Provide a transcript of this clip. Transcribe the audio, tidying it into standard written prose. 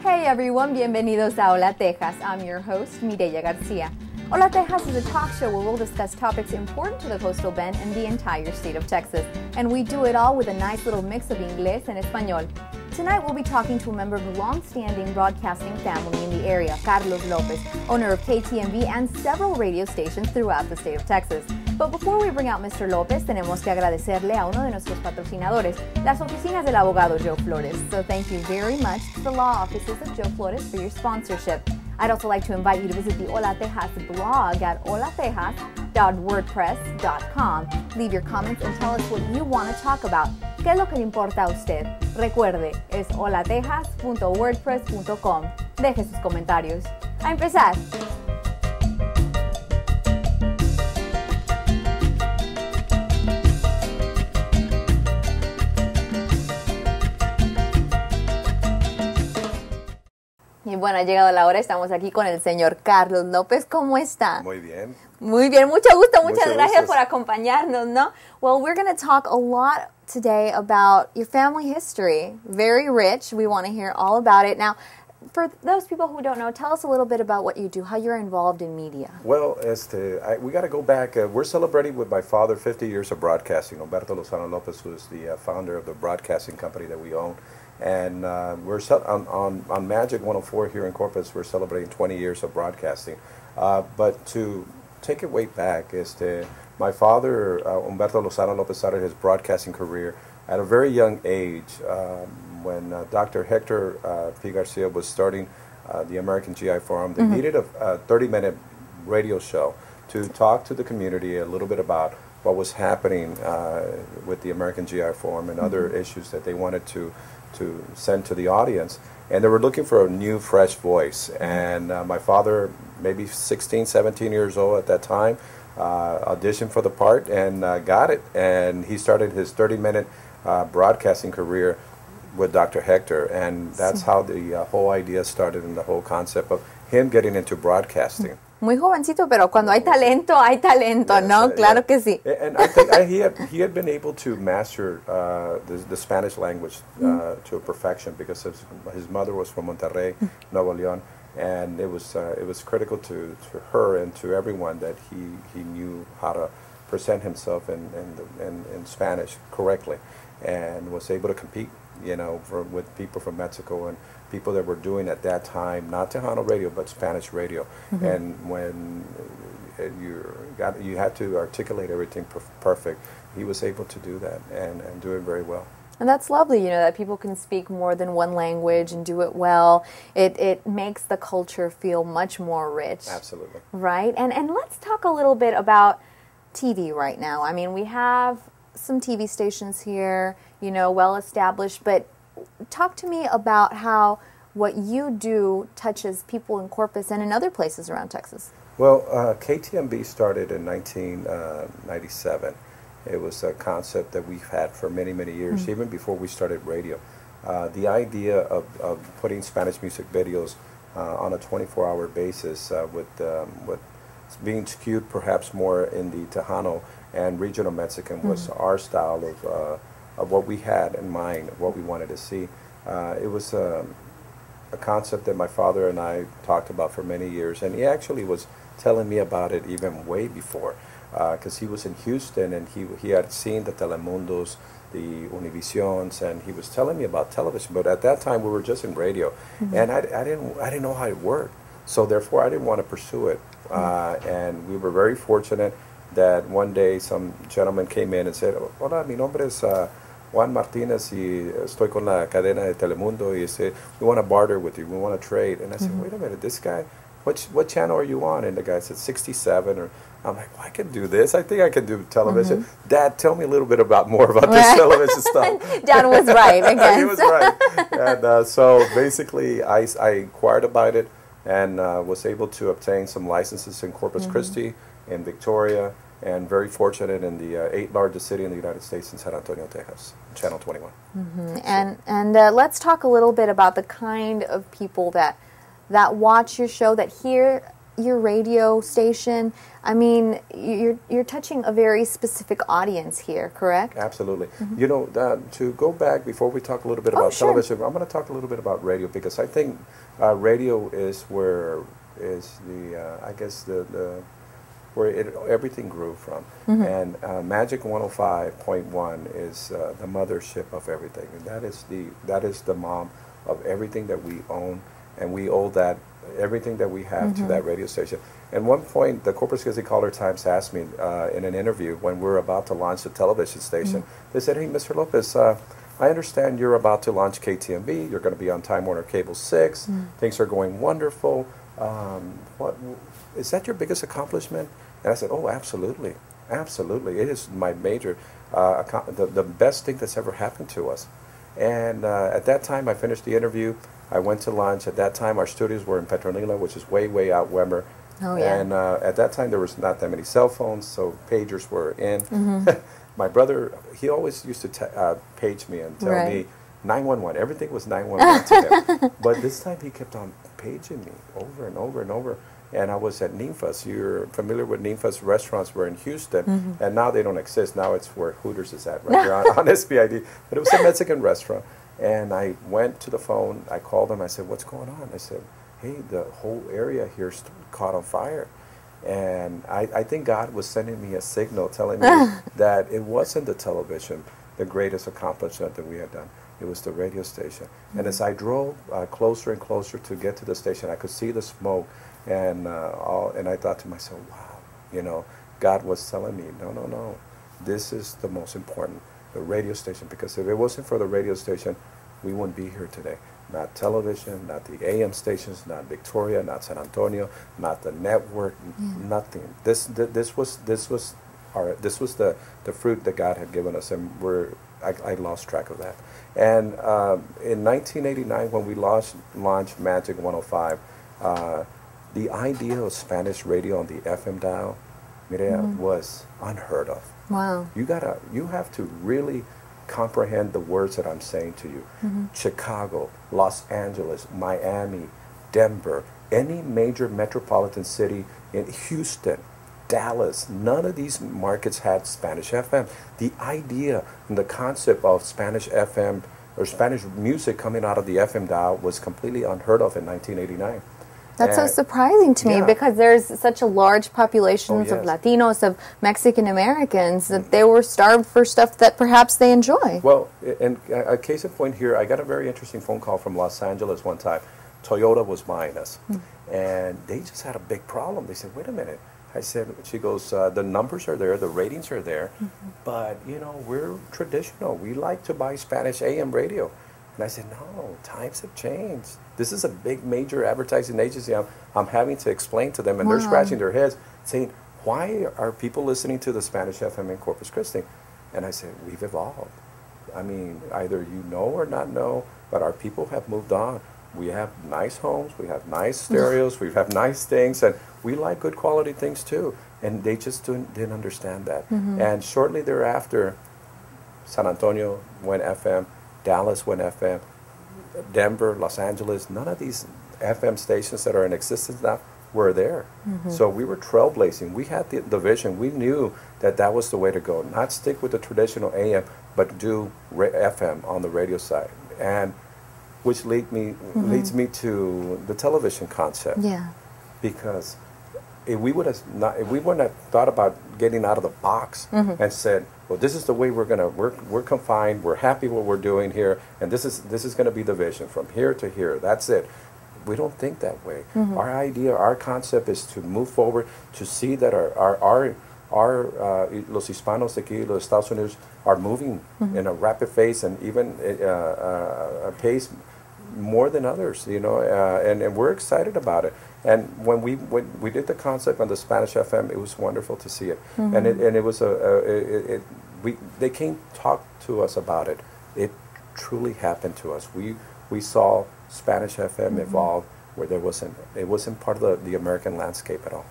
Hey everyone, bienvenidos a Hola Tejas. I'm your host, Mireya Garcia. Hola Tejas is a talk show where we'll discuss topics important to the coastal bend and the entire state of Texas. And we do it all with a nice little mix of Inglés and Español. Tonight we'll be talking to a member of the long-standing broadcasting family in the area, Carlos Lopez, owner of KTMV and several radio stations throughout the state of Texas. But before we bring out Mr. Lopez, tenemos que agradecerle a uno de nuestros patrocinadores, las oficinas del abogado Joe Flores. So thank you very much to the law offices of Joe Flores for your sponsorship. I'd also like to invite you to visit the Hola Tejas blog at holatejas.wordpress.com. Leave your comments and tell us what you want to talk about. ¿Qué es lo que le importa a usted? Recuerde, es holatejas.wordpress.com. Deje sus comentarios. ¡A empezar! Y bueno, ha llegado la hora, estamos aquí con el señor Carlos López. ¿Cómo está? Muy bien. Muy bien, mucho gusto, muchas gracias por acompañarnos, ¿no? Well, we're going to talk a lot today about your family history. Very rich. We want to hear all about it. Now, for those people who don't know, tell us a little bit about what you do, how you're involved in media. Well, we got to go back. We're celebrating with my father 50 years of broadcasting. Humberto Lozano Lopez, who is the founder of the broadcasting company that we own. And we're on Magic 104 here in Corpus, we're celebrating 20 years of broadcasting. But to take it way back, my father, Humberto Lozano Lopez, started his broadcasting career at a very young age when Dr. Hector P. Garcia was starting the American GI Forum. They needed a 30-minute radio show to talk to the community a little bit about what was happening with the American GI Forum and other issues that they wanted to send to the audience, and they were looking for a new, fresh voice. And my father, maybe 16, 17 years old at that time, auditioned for the part and got it. And he started his 30-minute broadcasting career with Dr. Hector, and that's how the whole idea started and the whole concept of him getting into broadcasting. Muy jovencito, pero cuando hay talento, Yes, ¿no? Claro que sí. And I think he had been able to master the Spanish language to a perfection because his mother was from Monterrey, Nuevo León, and it was critical to her and to everyone that he knew how to present himself in Spanish correctly, and was able to compete, with people from Mexico and people that were doing at that time, not Tejano radio, but Spanish radio. And when you had to articulate everything perfect, he was able to do that and do it very well. And that's lovely, that people can speak more than one language and do it well. It makes the culture feel much more rich. Absolutely. Right? And let's talk a little bit about TV right now. I mean, we have some TV stations here, well established, but talk to me about how what you do touches people in Corpus and in other places around Texas. Well, KTMV started in 1997. It was a concept that we've had for many, many years, even before we started radio. The idea of putting Spanish music videos on a 24-hour basis with being skewed perhaps more in the Tejano and regional Mexican was our style of what we had in mind, of what we wanted to see. It was a concept that my father and I talked about for many years, and he actually was telling me about it even way before, because he was in Houston and he had seen the Telemundos, the Univisions, and he was telling me about television. But at that time, we were just in radio, and I didn't know how it worked. So therefore, I didn't want to pursue it. And we were very fortunate that one day some gentleman came in and said, "Hola, mi nombre es Juan Martinez y estoy con la cadena de Telemundo y we want to barter with you, we want to trade." And I said, "Wait a minute, this guy, what channel are you on?" And the guy said 67. Or I'm like, "Well, I can do this. I think I can do television." Dad, tell me a little bit more about this television stuff. Dad was right, I guess. He was right. And so basically, I inquired about it and was able to obtain some licenses in Corpus Christi, in Victoria, and very fortunate in the 8th largest city in the United States, in San Antonio, Texas, Channel 21. And let's talk a little bit about the kind of people that watch your show, that hear your radio station, I mean, you're touching a very specific audience here, correct? Absolutely. You know, to go back before we talk a little bit about television, I'm going to talk a little bit about radio, because I think radio is where is the I guess the where everything grew from. And Magic 105.1 is the mothership of everything, and that is the mom of everything that we own, and we owe that everything that we have to that radio station. At one point, the Corpus Christi Caller-Times asked me in an interview when we were about to launch the television station, they said, "Hey, Mr. Lopez, I understand you're about to launch KTMV. You're going to be on Time Warner Cable 6. Things are going wonderful. What is that your biggest accomplishment?" And I said, "Oh, absolutely. Absolutely. It is my major, the best thing that's ever happened to us." And at that time, I finished the interview. I went to lunch. At that time, our studios were in Petronila, which is way, way out Weber. Oh, yeah. And at that time, there was not that many cell phones, so pagers were in. My brother, he always used to page me and tell me 911. Everything was 911 to him. But this time, he kept on paging me over and over and over. And I was at Ninfa's. You're familiar with Ninfa's restaurants were in Houston, and now they don't exist. Now it's where Hooters is at, right here on SPID. But it was a Mexican restaurant. And I went to the phone. I called them. I said, "What's going on?" I said, "Hey, the whole area here's caught on fire." And I think God was sending me a signal telling me that it wasn't the television, the greatest accomplishment that we had done. It was the radio station. And as I drove closer and closer to get to the station, I could see the smoke. And I thought to myself, wow, you know, God was telling me, no, this is the most important, the radio station, because if it wasn't for the radio station, we wouldn't be here today. Not television, not the AM stations, not Victoria, not San Antonio, not the network, nothing. This was the fruit that God had given us, and I lost track of that. And in 1989, when we launched Magic 105. The idea of Spanish radio on the FM dial, Mireya, was unheard of. Wow. You have to really comprehend the words that I'm saying to you. Chicago, Los Angeles, Miami, Denver, any major metropolitan city in Houston, Dallas, none of these markets had Spanish FM. The idea and the concept of Spanish FM or Spanish music coming out of the FM dial was completely unheard of in 1989. That's so surprising to me, because there's such a large population of Latinos, of Mexican Americans, that they were starved for stuff that perhaps they enjoy. Well, and a case in point here, I got a very interesting phone call from Los Angeles one time. Toyota was buying us, and they just had a big problem. They said, "Wait a minute." I said, she goes, "The numbers are there, the ratings are there, but, you know, we're traditional. We like to buy Spanish AM radio." And I said, "No, times have changed. This is a big, major advertising agency. I'm having to explain to them," and they're scratching their heads, saying, "Why are people listening to the Spanish FM in Corpus Christi?" And I said, "We've evolved. I mean, either you know or not know, but our people have moved on. We have nice homes, we have nice stereos, we have nice things, and we like good quality things too." And they just didn't understand that. And shortly thereafter, San Antonio went FM, Dallas went FM, Denver, Los Angeles, none of these FM stations that are in existence now were there. So we were trailblazing. We had the vision. We knew that that was the way to go. Not stick with the traditional AM, but do FM on the radio side. And which leads me to the television concept. Yeah. Because if we wouldn't have thought about getting out of the box and said, "Well, this is the way we're confined. We're happy what we're doing here, and this is going to be the vision from here to here. That's it." We don't think that way. Our idea, our concept is to move forward, to see that our los hispanos de aquí, los Estados Unidos, are moving in a rapid pace, and even a pace more than others, you know, and we're excited about it. And when we did the concept on the Spanish FM, it was wonderful to see it, and it was they came talk to us about it. It truly happened to us. We saw Spanish FM evolve where it wasn't part of the American landscape at all.